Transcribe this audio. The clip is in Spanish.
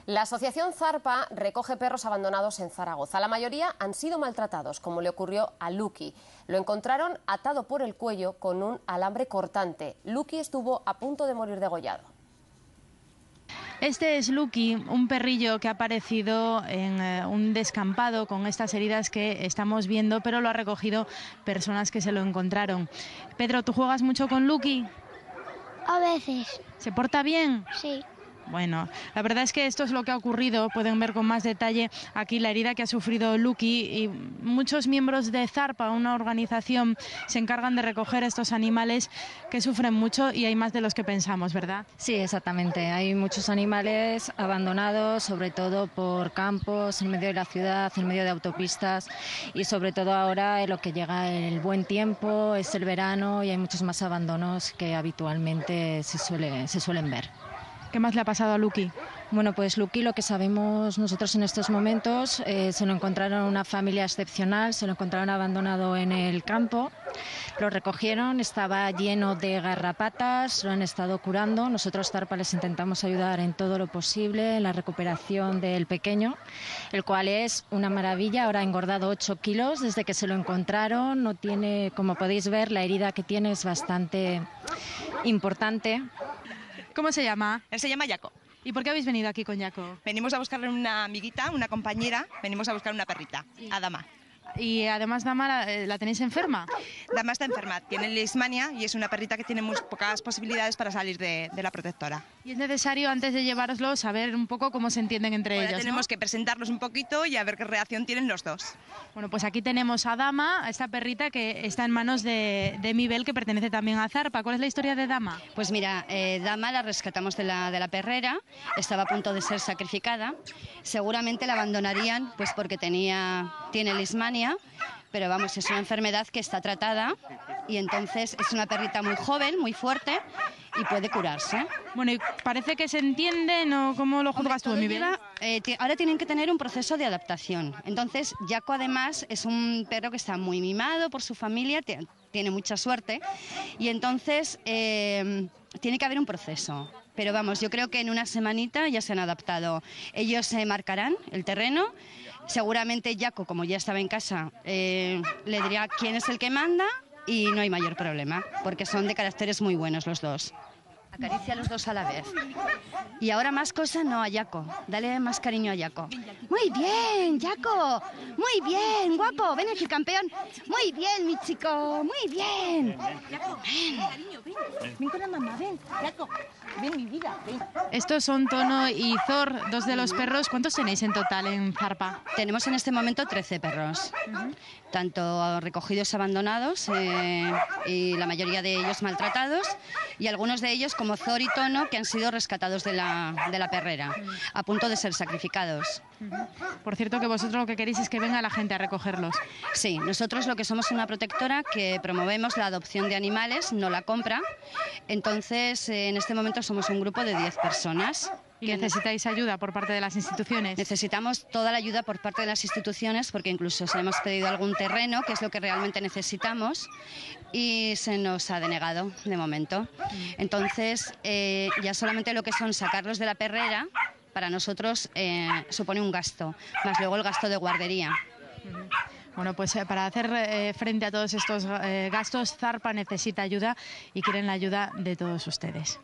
La asociación Zarpa recoge perros abandonados en Zaragoza. La mayoría han sido maltratados, como le ocurrió a Lucky. Lo encontraron atado por el cuello con un alambre cortante. Lucky estuvo a punto de morir degollado. Este es Lucky, un perrillo que ha aparecido en un descampado con estas heridas que estamos viendo, pero lo ha recogido personas que se lo encontraron. Pedro, ¿tú juegas mucho con Lucky? A veces. ¿Se porta bien? Sí. Bueno, la verdad es que esto es lo que ha ocurrido. Pueden ver con más detalle aquí la herida que ha sufrido Lucky, y muchos miembros de Zarpa, una organización, se encargan de recoger estos animales que sufren mucho, y hay más de los que pensamos, ¿verdad? Sí, exactamente. Hay muchos animales abandonados, sobre todo por campos, en medio de la ciudad, en medio de autopistas, y sobre todo ahora en lo que llega el buen tiempo, es el verano y hay muchos más abandonos que habitualmente se suelen ver. ¿Qué más le ha pasado a Lucky? Bueno, pues Lucky, lo que sabemos nosotros en estos momentos, se lo encontraron una familia excepcional, se lo encontraron abandonado en el campo, lo recogieron, estaba lleno de garrapatas, lo han estado curando. Nosotros, Zarpa, les intentamos ayudar en todo lo posible en la recuperación del pequeño, el cual es una maravilla. Ahora ha engordado 8 kilos desde que se lo encontraron. No tiene, como podéis ver, la herida que tiene es bastante importante. ¿Cómo se llama? Él se llama Jaco. ¿Y por qué habéis venido aquí con Jaco? Venimos a buscarle una amiguita, una compañera, venimos a buscar una perrita, a Dama. Y además Dama la tenéis enferma. Dama está enferma, tiene leishmania y es una perrita que tiene muy pocas posibilidades para salir de la protectora. Y es necesario, antes de llevároslo, saber un poco cómo se entienden entre ellos, Tenemos ¿no? que presentarlos un poquito y a ver qué reacción tienen los dos. Bueno, pues aquí tenemos a Dama, a esta perrita que está en manos de Mibel, que pertenece también a Zarpa. ¿Cuál es la historia de Dama? Pues mira, Dama la rescatamos de la perrera, estaba a punto de ser sacrificada. Seguramente la abandonarían pues porque tiene leishmania, pero vamos, es una enfermedad que está tratada y entonces es una perrita muy joven, muy fuerte y puede curarse. Bueno, y parece que se entiende, ¿no? ¿Cómo lo juzgas tú, Mibel? Ahora tienen que tener un proceso de adaptación. Entonces, Jaco además es un perro que está muy mimado por su familia, tiene mucha suerte y entonces tiene que haber un proceso. Pero vamos, yo creo que en una semanita ya se han adaptado. Ellos se marcarán el terreno. Seguramente Jaco, como ya estaba en casa, le diría quién es el que manda y no hay mayor problema, porque son de caracteres muy buenos los dos. Acaricia a los dos a la vez. Y ahora más cosas no a Jaco. Dale más cariño a Jaco. Muy bien, Jaco. Muy bien, guapo. Ven aquí, campeón. Muy bien, mi chico. Muy bien. Ven. Ven con la mamá, ven. Jaco. Ven, mi vida. Ven. Estos son Tono y Thor, dos de los perros. ¿Cuántos tenéis en total en Zarpa? Tenemos en este momento 13 perros. Tanto recogidos abandonados y la mayoría de ellos maltratados, y algunos de ellos como Thor y Tono que han sido rescatados de la perrera, a punto de ser sacrificados. Por cierto, que vosotros lo que queréis es que venga la gente a recogerlos. Sí, nosotros lo que somos una protectora que promovemos la adopción de animales, no la compra. Entonces, en este momento somos un grupo de 10 personas. ¿Y necesitáis ayuda por parte de las instituciones? Necesitamos toda la ayuda por parte de las instituciones, porque incluso se hemos pedido algún terreno, que es lo que realmente necesitamos, y se nos ha denegado de momento. Entonces, ya solamente lo que son sacarlos de la perrera, para nosotros supone un gasto, más luego el gasto de guardería. Bueno, pues para hacer frente a todos estos gastos, Zarpa necesita ayuda y quieren la ayuda de todos ustedes.